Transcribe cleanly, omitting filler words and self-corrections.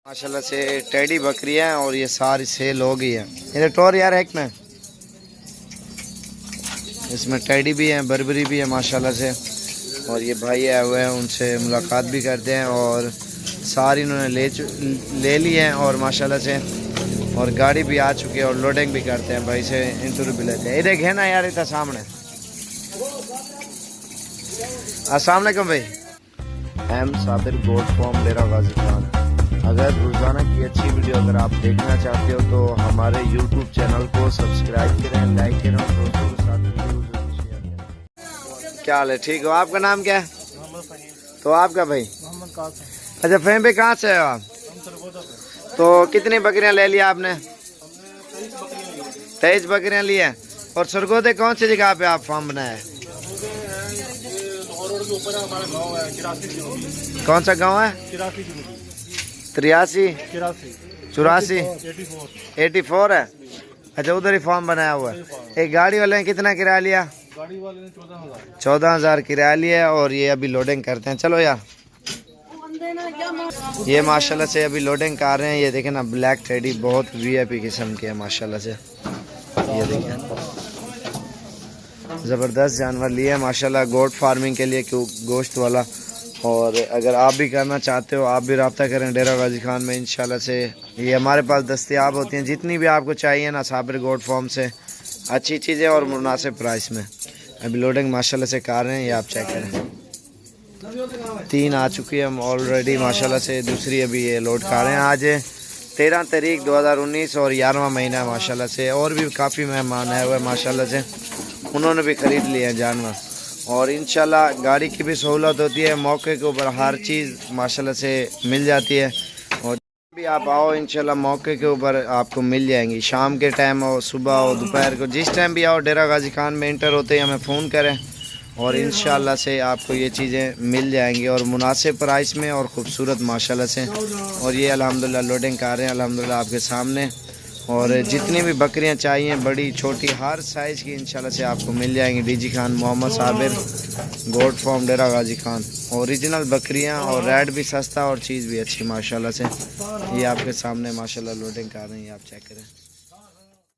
माशाल्लाह से टेडी बकरियां हैं और ये सारी सेल हो गई है। ये टोर यार एक में इसमें टेडी भी हैं, बर्बरी भी है माशाल्लाह से। और ये भाई आए हुए हैं, उनसे मुलाकात भी करते हैं और सारी इन्होंने ले ली हैं और माशाल्लाह से और गाड़ी भी आ चुकी है और लोडिंग भी करते हैं। भाई से इंटरव्यू भी लेते हैं। ये देखे ना यार, इतना सामने। अस्सलाम वालेकुम भाई। एम साबिर गोट फॉर्म डेरा गाजी खान। अगर रोज़ाना की अच्छी वीडियो अगर आप देखना चाहते हो तो हमारे YouTube चैनल को सब्सक्राइब करें, लाइक करें और दोस्तों के साथ वीडियो शेयर करें। क्या हाल है? ठीक हो? आपका नाम क्या है? तो आपका भाई? अच्छा फहीम भाई, कहाँ से हो आप? तो कितनी बकरियां ले लिया आपने? 23 बकरियां ली है। और सरगोदे कौन सी जगह पे आप फार्म बनाया है? कौन सा गांव है? 83 84 84 है। अच्छा, उधर ही फॉर्म बनाया हुआ है। एक गाड़ी वाले ने कितना किराया लिया? गाड़ी वाले ने 14,000 किराया लिया और ये अभी लोडिंग करते हैं। चलो यार, ये माशाल्लाह से अभी लोडिंग कर रहे हैं। ये देखें ना, ब्लैक टेडी बहुत VIP किस्म के है माशाल्लाह से। ये देखें, ज़बरदस्त जानवर लिए माशाल्लाह गोट फार्मिंग के लिए, क्यों गोश्त वाला। और अगर आप भी करना चाहते हो आप भी रब्ता करें डेरा गाजी खान में। इंशाल्लाह से ये हमारे पास दस्तयाब होती हैं, जितनी भी आपको चाहिए ना साबिर गोट फार्म से। अच्छी चीज़ें और मुनासिब प्राइस में। अभी लोडिंग माशाल्लाह से कर रहे हैं, ये आप चेक करें। 3 आ चुकी है हम ऑलरेडी माशाल्लाह से, दूसरी अभी ये लोड कर रहे हैं। आज 13 तारीख 2019 और 11वां महीना है माशाल्लाह से। और भी काफ़ी मेहमान आए हुए हैं माशाल्लाह से, उन्होंने भी ख़रीद लिए हैं जानवर। और इंशाल्लाह गाड़ी की भी सहूलत होती है, मौके के ऊपर हर चीज़ माशाल्लाह से मिल जाती है। और भी आप आओ इंशाल्लाह मौके के ऊपर आपको मिल जाएंगी। शाम के टाइम हो, सुबह हो, दोपहर को, जिस टाइम भी आओ डेरा गाजी खान में इंटर होते ही हमें फ़ोन करें और इंशाल्लाह से आपको ये चीज़ें मिल जाएंगी और मुनासिब प्राइस में और ख़ूबसूरत माशाल्लाह से। और ये अल्हम्दुलिल्लाह लोडिंग कर रहे हैं अल्हम्दुलिल्लाह आपके सामने। और जितनी भी बकरियां चाहिए, बड़ी छोटी हर साइज़ की इंशाल्लाह से आपको मिल जाएंगी। DG Khan Mohammad Sabir goat farm Dera Ghazi Khan. Original बकरियां और रेट भी सस्ता और चीज़ भी अच्छी माशाल्लाह से। ये आपके सामने माशाल्लाह लोडिंग कर रही हैं, आप चेक करें।